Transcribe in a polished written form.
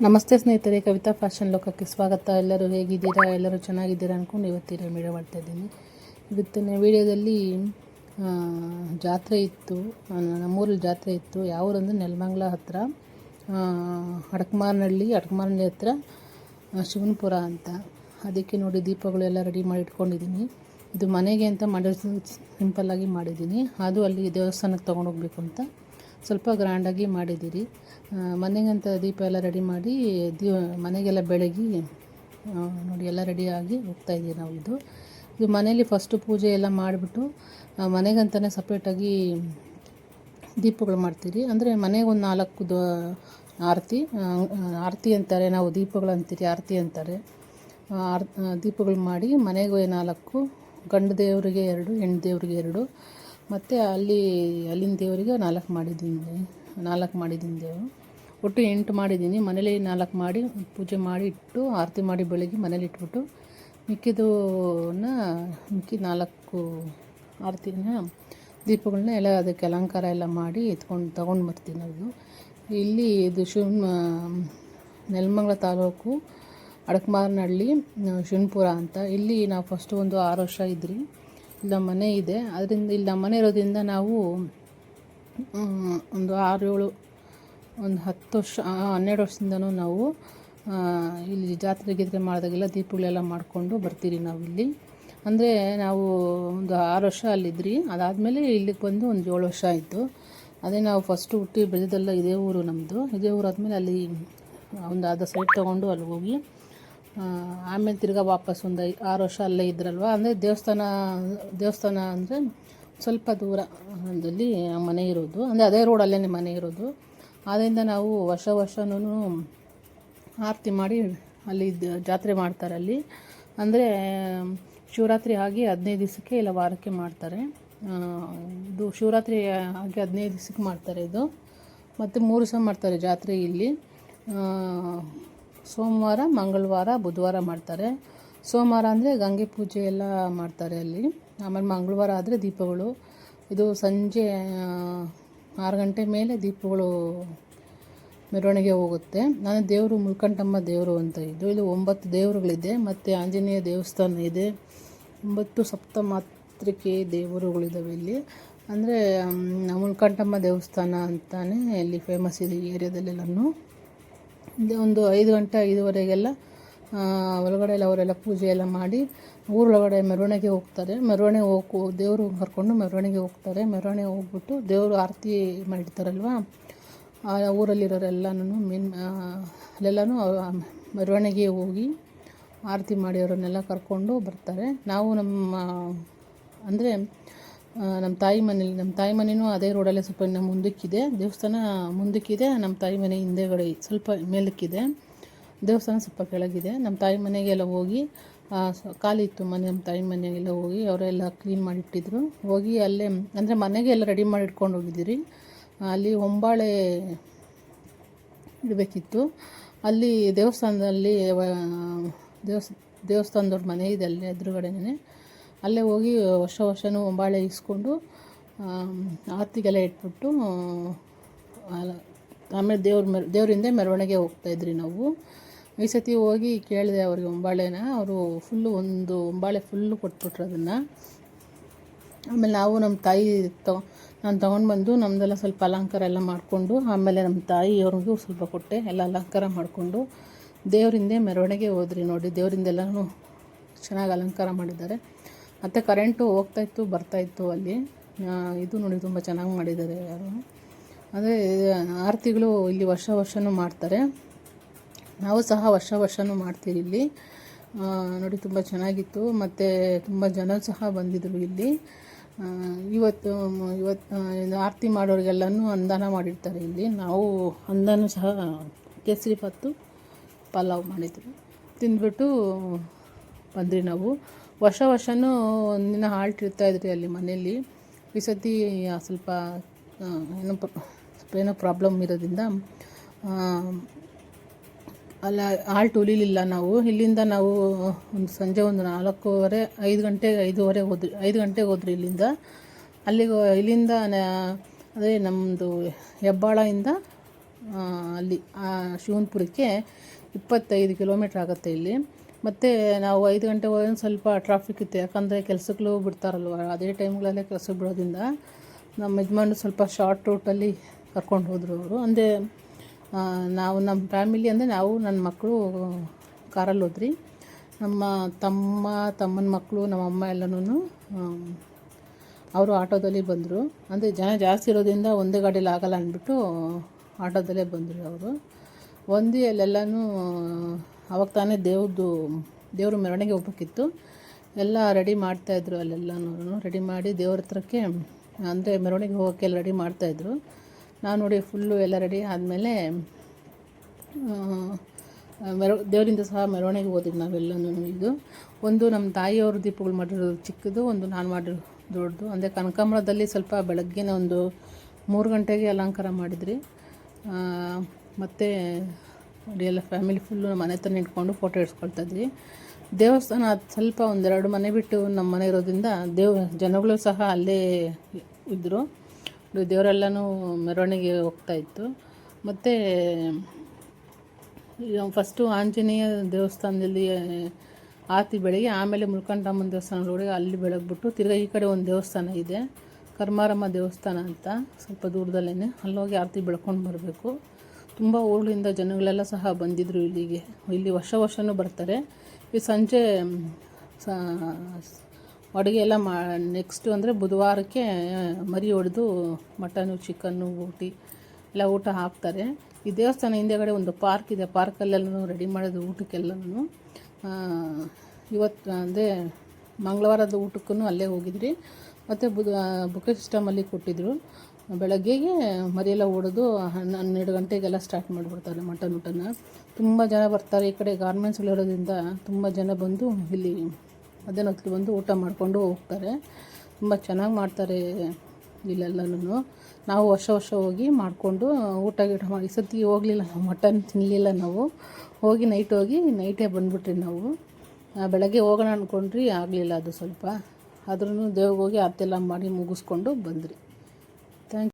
ನಮಸ್ತೆ ಸ್ನೇಹಿತರೆ, ಕವಿತಾ ಫ್ಯಾಷನ್ ಲೋಕಕ್ಕೆ ಸ್ವಾಗತ. ಎಲ್ಲರೂ ಹೇಗಿದ್ದೀರಾ? ಎಲ್ಲರೂ ಚೆನ್ನಾಗಿದ್ದೀರಾ ಅಂದ್ಕೊಂಡು ಇವತ್ತಿನ ವಿಡಿಯೋ ಮಾಡ್ತಾಯಿದ್ದೀನಿ. ಇವತ್ತಿನ ವಿಡಿಯೋದಲ್ಲಿ ಜಾತ್ರೆ ಇತ್ತು, ನಮ್ಮೂರಲ್ಲಿ ಜಾತ್ರೆ ಇತ್ತು. ಯಾವ ಊರಂದರೆ ನೆಲಮಂಗಲ ಹತ್ರ ಅಡಕಮಾರನಹಳ್ಳಿ ಹತ್ರ ಶಿವನಪುರ ಅಂತ. ಅದಕ್ಕೆ ನೋಡಿ ದೀಪಗಳೆಲ್ಲ ರೆಡಿ ಮಾಡಿ ಇಟ್ಕೊಂಡಿದ್ದೀನಿ. ಇದು ಮನೆಗೆ ಅಂತ ಸಿಂಪಲ್ಲಾಗಿ ಮಾಡಿದ್ದೀನಿ. ಅದು ಅಲ್ಲಿ ದೇವಸ್ಥಾನಕ್ಕೆ ತೊಗೊಂಡೋಗ್ಬೇಕು ಅಂತ ಸ್ವಲ್ಪ ಗ್ರ್ಯಾಂಡಾಗಿ ಮಾಡಿದ್ದೀರಿ. ಮನೆಗಂತ ದೀಪ ಎಲ್ಲ ರೆಡಿ ಮಾಡಿ ಮನೆಗೆಲ್ಲ ಬೆಳಗಿ ನೋಡಿ ಎಲ್ಲ ರೆಡಿಯಾಗಿ ಹೋಗ್ತಾಯಿದ್ದೀವಿ ನಾವು. ಇದು ಮನೇಲಿ ಫಸ್ಟು ಪೂಜೆ ಎಲ್ಲ ಮಾಡಿಬಿಟ್ಟು ಮನೆಗಂತಲೇ ಸಪ್ರೇಟಾಗಿ ದೀಪಗಳು ಮಾಡ್ತೀರಿ. ಅಂದರೆ ಮನೆಗೆ ಒಂದು 4 ಆರತಿ ಅಂತಾರೆ, ನಾವು ದೀಪಗಳು ಅಂತೀರಿ, ಆರತಿ ಅಂತಾರೆ. ದೀಪಗಳು ಮಾಡಿ ಮನೆಗೆ 4, ಗಂಡು ದೇವರಿಗೆ 2, ಹೆಣ್ಣು ದೇವರಿಗೆ 2, ಮತ್ತು ಅಲ್ಲಿನ ದೇವರಿಗೆ 4 ಮಾಡಿದ್ದೀನಿ ದೇವರು. ಒಟ್ಟು 8 ಮಾಡಿದ್ದೀನಿ. ಮನೇಲಿ 4 ಮಾಡಿ ಪೂಜೆ ಮಾಡಿ ಇಟ್ಟು ಆರತಿ ಮಾಡಿ ಬೆಳಗ್ಗೆ ಮನೇಲಿ ಇಟ್ಬಿಟ್ಟು ಮಿಕ್ಕಿ 4 ಆರತಿನ ದೀಪಗಳನ್ನ ಎಲ್ಲ ಅದಕ್ಕೆ ಅಲಂಕಾರ ಎಲ್ಲ ಮಾಡಿ ತೊಗೊಂಡು ಬರ್ತೀನಿ ನಾವು. ಇಲ್ಲಿ ಇದು ನೆಲಮಂಗಲ ತಾಲೂಕು ಅಡಕಮಾರನಹಳ್ಳಿ ಶಿವನಪುರ ಅಂತ. ಇಲ್ಲಿ ನಾವು ಫಸ್ಟು ಒಂದು 6 ವರ್ಷ ಇದ್ರಿ. ಇಲ್ಲ ಮನೆ ಇದೆ, ಅದರಿಂದ ಇಲ್ಲಿ ನಮ್ಮ ಮನೆ ಇರೋದ್ರಿಂದ ನಾವು ಒಂದು 6-7 ಒಂದು 10 ವರ್ಷ 12 ವರ್ಷದಿಂದನೂ ನಾವು ಇಲ್ಲಿ ಜಾತ್ರೆ ಮಾಡಿದಾಗೆಲ್ಲ ದೀಪಗಳೆಲ್ಲ ಮಾಡಿಕೊಂಡು ಬರ್ತೀರಿ ನಾವು ಇಲ್ಲಿ. ಅಂದರೆ ನಾವು ಒಂದು 6 ವರ್ಷ ಅಲ್ಲಿದ್ರಿ. ಅದಾದಮೇಲೆ ಇಲ್ಲಿಗೆ ಬಂದು ಒಂದು 7 ವರ್ಷ ಆಯಿತು. ಅದೇ ನಾವು ಫಸ್ಟು ಹುಟ್ಟಿ ಬೆಳೆದೆಲ್ಲ ಇದೇ ಊರು ನಮ್ಮದು. ಇದೇ ಊರು ಆದಮೇಲೆ ಅಲ್ಲಿ ಒಂದು ಅರ್ಧ ಸೈಟ್ ತೊಗೊಂಡು ಅಲ್ಲಿ ಹೋಗಿ ಆಮೇಲೆ ತಿರ್ಗಾ ವಾಪಸ್ ಒಂದು 6 ವರ್ಷ ಅಲ್ಲೇ ಇದ್ರಲ್ವ. ಅಂದರೆ ದೇವಸ್ಥಾನ ಅಂದರೆ ಸ್ವಲ್ಪ ದೂರ ಅಲ್ಲಿ ಮನೆ ಇರೋದು, ಅಂದರೆ ಅದೇ ರೋಡಲ್ಲೇ ಮನೆ ಇರೋದು. ಆದ್ದರಿಂದ ನಾವು ವರ್ಷನೂ ಆರತಿ ಮಾಡಿ ಅಲ್ಲಿ ಜಾತ್ರೆ ಮಾಡ್ತಾರೆ ಅಲ್ಲಿ. ಅಂದರೆ ಶಿವರಾತ್ರಿ ಆಗಿ 15 ದಿವಸಕ್ಕೆ ಇಲ್ಲ ವಾರಕ್ಕೆ ಮಾಡ್ತಾರೆ. ಇದು ಶಿವರಾತ್ರಿ ಆಗಿ 15 ದಿವಸಕ್ಕೆ ಮಾಡ್ತಾರೆ ಇದು. ಮತ್ತು 3 ದಿವಸ ಮಾಡ್ತಾರೆ ಜಾತ್ರೆ ಇಲ್ಲಿ. ಸೋಮವಾರ, ಮಂಗಳವಾರ, ಬುಧವಾರ ಮಾಡ್ತಾರೆ. ಸೋಮವಾರ ಅಂದರೆ ಗಂಗೆ ಪೂಜೆ ಎಲ್ಲ ಮಾಡ್ತಾರೆ ಅಲ್ಲಿ. ಆಮೇಲೆ ಮಂಗಳವಾರ ಆದರೆ ದೀಪಗಳು. ಇದು ಸಂಜೆ 6 ಗಂಟೆ ಮೇಲೆ ದೀಪಗಳು ಮೆರವಣಿಗೆ ಹೋಗುತ್ತೆ. ನಾನು ದೇವರು ಮುಲ್ಕಂಠಮ್ಮ ದೇವರು ಅಂತ ಇಲ್ಲಿ 9 ದೇವರುಗಳಿದೆ. ಮತ್ತು ಆಂಜನೇಯ ದೇವಸ್ಥಾನ ಇದೆ. 9 ಸಪ್ತಮಾತೃಕೆ ದೇವರುಗಳಿದ್ದಾವೆ ಇಲ್ಲಿ. ಅಂದರೆ ಮುಲ್ಕಂಠಮ್ಮ ದೇವಸ್ಥಾನ ಅಂತಲೇ ಇಲ್ಲಿ ಫೇಮಸ್ ಇದೆ ಈ ಏರಿಯಾದಲ್ಲೆಲ್ಲನೂ. ಒಂದು 5 ಗಂಟೆ 5:15ಗೆಲ್ಲ ಒಳಗಡೆ ಅವರೆಲ್ಲ ಪೂಜೆ ಎಲ್ಲ ಮಾಡಿ ಊರೊಳಗಡೆ ಮೆರವಣಿಗೆ ಹೋಗ್ತಾರೆ. ದೇವರು ಕರ್ಕೊಂಡು ಮೆರವಣಿಗೆ ಹೋಗ್ತಾರೆ. ಮೆರವಣಿಗೆ ಹೋಗ್ಬಿಟ್ಟು ದೇವರು ಆರತಿ ಮಾಡಿರ್ತಾರಲ್ವ, ಆ ಊರಲ್ಲಿರೋರೆಲ್ಲನೂ ಅಲ್ಲೆಲ್ಲನೂ ಮೆರವಣಿಗೆ ಹೋಗಿ ಆರತಿ ಮಾಡಿ ಅವರನ್ನೆಲ್ಲ ಕರ್ಕೊಂಡು ಬರ್ತಾರೆ. ನಾವು ಅಂದರೆ ನಮ್ಮ ತಾಯಿ ಮನೆಯೂ ಅದೇ ರೋಡಲ್ಲೇ ಸ್ವಲ್ಪ ಇನ್ನು ಮುಂದಕ್ಕಿದೆ. ದೇವಸ್ಥಾನ ಮುಂದಕ್ಕಿದೆ, ನಮ್ಮ ತಾಯಿ ಮನೆ ಹಿಂದೆಗಡೆ ಸ್ವಲ್ಪ ಮೇಲಕ್ಕಿದೆ. ದೇವಸ್ಥಾನ ಸ್ವಲ್ಪ ಕೆಳಗಿದೆ. ನಮ್ಮ ತಾಯಿ ಮನೆಗೆಲ್ಲ ಹೋಗಿ ಖಾಲಿ ಇತ್ತು ಮನೆ. ನಮ್ಮ ತಾಯಿ ಮನೆಗೆಲ್ಲ ಹೋಗಿ ಅವರೆಲ್ಲ ಕ್ಲೀನ್ ಮಾಡಿಟ್ಟಿದ್ರು. ಹೋಗಿ ಅಲ್ಲೇ ಅಂದರೆ ಮನೆಗೆ ಎಲ್ಲ ರೆಡಿ ಮಾಡಿ ಇಟ್ಕೊಂಡು ಹೋಗಿದ್ದೀರಿ. ಅಲ್ಲಿ ಹೊಂಬಾಳೆ ಇಡಬೇಕಿತ್ತು. ಅಲ್ಲಿ ದೇವಸ್ಥಾನದಲ್ಲಿ ದೇವಸ್ಥಾನದವ್ರ ಮನೆ ಇದೆ ಅಲ್ಲೇ ಎದುರುಗಡೆನೇ. ಅಲ್ಲೇ ಹೋಗಿ ವರ್ಷನೂ ಹೊಂಬಾಳೆ ಇಸ್ಕೊಂಡು ಆರತಿಗೆಲ್ಲ ಇಟ್ಬಿಟ್ಟು ಆಮೇಲೆ ದೇವರಿಂದ ಮೆರವಣಿಗೆ ಹೋಗ್ತಾಯಿದ್ರಿ ನಾವು. ಈ ಸತಿ ಹೋಗಿ ಕೇಳಿದೆ ಅವ್ರಿಗೆ ಹೊಂಬಾಳೆನ. ಅವರು ಒಂದು ಹೊಂಬಾಳೆ ಫುಲ್ಲು ಕೊಟ್ಬಿಟ್ರು ಅದನ್ನು. ಆಮೇಲೆ ನಾವು ನಮ್ಮ ತಾಯಿ ನಾನು ತೊಗೊಂಡು ಬಂದು ನಮ್ಮದೆಲ್ಲ ಸ್ವಲ್ಪ ಅಲಂಕಾರ ಎಲ್ಲ ಮಾಡಿಕೊಂಡು ಆಮೇಲೆ ನಮ್ಮ ತಾಯಿಯವ್ರಿಗೂ ಸ್ವಲ್ಪ ಕೊಟ್ಟೆ. ಎಲ್ಲ ಅಲಂಕಾರ ಮಾಡಿಕೊಂಡು ದೇವರಿಂದ ಮೆರವಣಿಗೆ ಹೋದ್ರಿ. ನೋಡಿ ದೇವರಿಂದೆಲ್ಲನೂ ಚೆನ್ನಾಗಿ ಅಲಂಕಾರ ಮಾಡಿದ್ದಾರೆ. ಮತ್ತು ಕರೆಂಟು ಹೋಗ್ತಾಯಿತ್ತು ಬರ್ತಾಯಿತ್ತು ಅಲ್ಲಿ. ಇದು ನೋಡಿ ತುಂಬ ಚೆನ್ನಾಗಿ ಮಾಡಿದ್ದಾರೆ ಯಾರು. ಅದೇ ಆರತಿಗಳು ಇಲ್ಲಿ ವರ್ಷನೂ ಮಾಡ್ತಾರೆ. ನಾವು ಸಹ ವರ್ಷನೂ ಮಾಡ್ತೀವಿ ಇಲ್ಲಿ. ನೋಡಿ ತುಂಬ ಚೆನ್ನಾಗಿತ್ತು. ಮತ್ತು ತುಂಬ ಜನ ಸಹ ಬಂದಿದ್ದರು ಇಲ್ಲಿ. ಇವತ್ತು ಆರತಿ ಮಾಡೋರಿಗೆಲ್ಲನೂ ಅನ್ನದಾನ ಮಾಡಿರ್ತಾರೆ ಇಲ್ಲಿ. ನಾವು ಅನ್ನದಾನ ಸಹ ಕೇಸರಿ ಭಾತು ಪಲಾವ್ ಮಾಡಿದ್ರು, ತಿಂದ್ಬಿಟ್ಟು ಬಂದ್ರಿ ನಾವು. ವರ್ಷನೂ ಒಂದಿನ ಹಾಲ್ಟ್ ಇರ್ತಾಯಿದ್ರಿ ಅಲ್ಲಿ ಮನೆಯಲ್ಲಿ. ಈ ಸತಿ ಸ್ವಲ್ಪ ಏನೋ ಪ್ರಾಬ್ಲಮ್ ಇರೋದ್ರಿಂದ ಅಲ್ಲ ಹಾಲ್ಟ್ ಉಳಿಲಿಲ್ಲ ನಾವು. ಇಲ್ಲಿಂದ ನಾವು ಸಂಜೆ ಒಂದು 4:30 5 ಗಂಟೆಗೆ 5 ಗಂಟೆಗೆ ಹೋದ್ರಿ ಇಲ್ಲಿಂದ. ಇಲ್ಲಿಂದ ಅದೇ ನಮ್ಮದು ಹೆಬ್ಬಾಳದಿಂದ ಅಲ್ಲಿ ಶಿವನಪುರಕ್ಕೆ 25 ಕಿಲೋಮೀಟ್ರ್ ಆಗುತ್ತೆ ಇಲ್ಲಿ. ಮತ್ತು ನಾವು 5 ಗಂಟೆ ಹೋಗಿ ಸ್ವಲ್ಪ ಟ್ರಾಫಿಕ್ ಇತ್ತು, ಯಾಕಂದರೆ ಕೆಲಸಗಳು ಬಿಡ್ತಾರಲ್ವ, ಅದೇ ಟೈಮ್ಗಳಲ್ಲೇ ಕೆಲಸಕ್ಕೆ ಬಿಡೋದ್ರಿಂದ ನಮ್ಮ ಯಜಮಾನ್ರು ಸ್ವಲ್ಪ ಶಾರ್ಟ್ ರೂಟಲ್ಲಿ ಕರ್ಕೊಂಡು ಹೋದರು ಅವರು. ಅಂದರೆ ನಾವು ನಮ್ಮ ಫ್ಯಾಮಿಲಿ ಅಂದರೆ ನಾವು ನನ್ನ ಮಕ್ಕಳು ಕಾರಲ್ಲಿ ಹೋದ್ರಿ. ನಮ್ಮ ತಮ್ಮನ ಮಕ್ಕಳು ನಮ್ಮ ಅಮ್ಮ ಎಲ್ಲನೂ ಅವರು ಆಟೋದಲ್ಲಿ ಬಂದರು. ಅಂದರೆ ಜನ ಜಾಸ್ತಿ ಇರೋದ್ರಿಂದ ಒಂದೇ ಗಾಡೀಲಿ ಆಗಲ್ಲ ಅಂದ್ಬಿಟ್ಟು ಆಟೋದಲ್ಲೇ ಬಂದರು ಅವರು. ಒಂದು ಅಲ್ಲೆಲ್ಲನೂ ಅವಾಗ ತಾನೇ ದೇವ್ರ ಮೆರವಣಿಗೆ ಹೋಗ್ಬೇಕಿತ್ತು. ಎಲ್ಲ ರೆಡಿ ಮಾಡ್ತಾಯಿದ್ರು, ಅಲ್ಲೆಲ್ಲನೂ ರೆಡಿ ಮಾಡಿ ದೇವ್ರ ಹತ್ರಕ್ಕೆ ಅಂದರೆ ಮೆರವಣಿಗೆ ಹೋಗೋಕ್ಕೆ ಎಲ್ಲ ರೆಡಿ ಮಾಡ್ತಾಯಿದ್ರು. ನಾವು ನೋಡಿ ಫುಲ್ಲು ಎಲ್ಲ ರೆಡಿ ಆದಮೇಲೆ ದೇವರಿಂದ ಸಹ ಮೆರವಣಿಗೆ ಹೋದಿದ್ದು ನಾವೆಲ್ಲನೂ. ಇದು ಒಂದು ನಮ್ಮ ತಾಯಿಯವರು ದೀಪಗಳು ಮಾಡಿರೋದು ಚಿಕ್ಕದು, ಒಂದು ನಾನು ಮಾಡಿರೋದು ದೊಡ್ಡದು. ಅಂದರೆ ಕನಕಾಂಬರದಲ್ಲಿ ಸ್ವಲ್ಪ ಬೆಳಗ್ಗೆನೇ ಒಂದು 3 ಗಂಟೆಗೆ ಅಲಂಕಾರ ಮಾಡಿದ್ರಿ. ಮತ್ತು ನೋಡಿ ಎಲ್ಲ ಫ್ಯಾಮಿಲಿ ಫುಲ್ಲು ನಮ್ಮ ಮನೆ ಹತ್ರ ನಿಂತ್ಕೊಂಡು ಫೋಟೋ ಇಡ್ಸ್ಕೊಳ್ತಾಯಿದ್ವಿ. ದೇವಸ್ಥಾನ ಅದು ಸ್ವಲ್ಪ 1-2 ಮನೆ ಬಿಟ್ಟು ನಮ್ಮ ಮನೆ ಇರೋದ್ರಿಂದ ಜನಗಳು ಸಹ ಅಲ್ಲೇ ಇದ್ದರು. ದೇವರೆಲ್ಲನೂ ಮೆರವಣಿಗೆ ಹೋಗ್ತಾಯಿತ್ತು. ಮತ್ತು ಫಸ್ಟು ಆಂಜನೇಯ ದೇವಸ್ಥಾನದಲ್ಲಿ ಆರತಿ ಬೆಳಗ್ಗೆ, ಆಮೇಲೆ ಮುಲ್ಕಂಠಮ್ಮನ ದೇವಸ್ಥಾನದೊಳಗೆ ಅಲ್ಲಿ ಬೆಳಗ್ಬಿಟ್ಟು ತಿರ್ಗಿ ಈ ಕಡೆ ಒಂದು ದೇವಸ್ಥಾನ ಇದೆ, ಕರ್ಮಾರಮ್ಮ ದೇವಸ್ಥಾನ ಅಂತ, ಸ್ವಲ್ಪ ದೂರದಲ್ಲೇ, ಅಲ್ಲೋಗಿ ಆರತಿ ಬೆಳ್ಕೊಂಡು ಬರಬೇಕು. ತುಂಬ ಊರಿಂದ ಜನಗಳೆಲ್ಲ ಸಹ ಬಂದಿದ್ದರು ಇಲ್ಲಿಗೆ. ಇಲ್ಲಿ ವರ್ಷವೂ ಬರ್ತಾರೆ. ಈ ಸಂಜೆ ಅಡುಗೆ ಎಲ್ಲ ನೆಕ್ಸ್ಟು ಅಂದರೆ ಬುಧವಾರಕ್ಕೆ ಮರಿ ಹೊಡೆದು ಮಟನು, ಚಿಕನ್ನು, ಬೋಟಿ ಎಲ್ಲ ಊಟ ಹಾಕ್ತಾರೆ. ಈ ದೇವಸ್ಥಾನ ಹಿಂದೆಗಡೆ ಒಂದು ಪಾರ್ಕ್ ಇದೆ, ಪಾರ್ಕಲ್ಲೆಲ್ಲನೂ ರೆಡಿ ಮಾಡೋದು ಊಟಕ್ಕೆಲ್ಲನೂ. ಇವತ್ತು ಅಂದರೆ ಮಂಗಳವಾರದ ಊಟಕ್ಕೂ ಅಲ್ಲೇ ಹೋಗಿದ್ರಿ. ಮತ್ತು ಬುಫೆ ಸಿಸ್ಟಮಲ್ಲಿ ಕೊಟ್ಟಿದ್ದರು. ಬೆಳಗ್ಗೆಗೆ ಮರಿಯೆಲ್ಲ ಹೊಡೆದು 12 ಗಂಟೆಗೆಲ್ಲ ಸ್ಟಾರ್ಟ್ ಮಾಡಿಬಿಡ್ತಾರೆ ಮಟನ್ ಊಟನ. ತುಂಬ ಜನ ಬರ್ತಾರೆ. ಈ ಕಡೆ ಗಾರ್ಮೆಂಟ್ಸ್ಗಳಿರೋದ್ರಿಂದ ತುಂಬ ಜನ ಬಂದು ಇಲ್ಲಿ ಮಧ್ಯಾಹ್ನೊತ್ತಿಗೆ ಬಂದು ಊಟ ಮಾಡಿಕೊಂಡು ಹೋಗ್ತಾರೆ. ತುಂಬ ಚೆನ್ನಾಗಿ ಮಾಡ್ತಾರೆ ಇಲ್ಲೆಲ್ಲನೂ. ನಾವು ವರ್ಷ ಹೋಗಿ ಮಾಡಿಕೊಂಡು ಊಟ ಮಾಡಿ, ಈ ಸರ್ತಿ ಹೋಗಲಿಲ್ಲ ನಾವು, ಮಟನ್ ತಿನ್ನಲಿಲ್ಲ ನಾವು. ನೈಟೇ ಬಂದುಬಿಟ್ರಿ ನಾವು. ಬೆಳಗ್ಗೆ ಹೋಗೋಣ ಅಂದ್ಕೊಂಡ್ರಿ, ಆಗಲಿಲ್ಲ ಅದು ಸ್ವಲ್ಪ. ಆದ್ರೂ ದೇವ್ರಿಗೆ ಹೋಗಿ ಆರತಿ ಎಲ್ಲ ಮಾಡಿ ಮುಗಿಸ್ಕೊಂಡು ಬಂದ್ರಿ.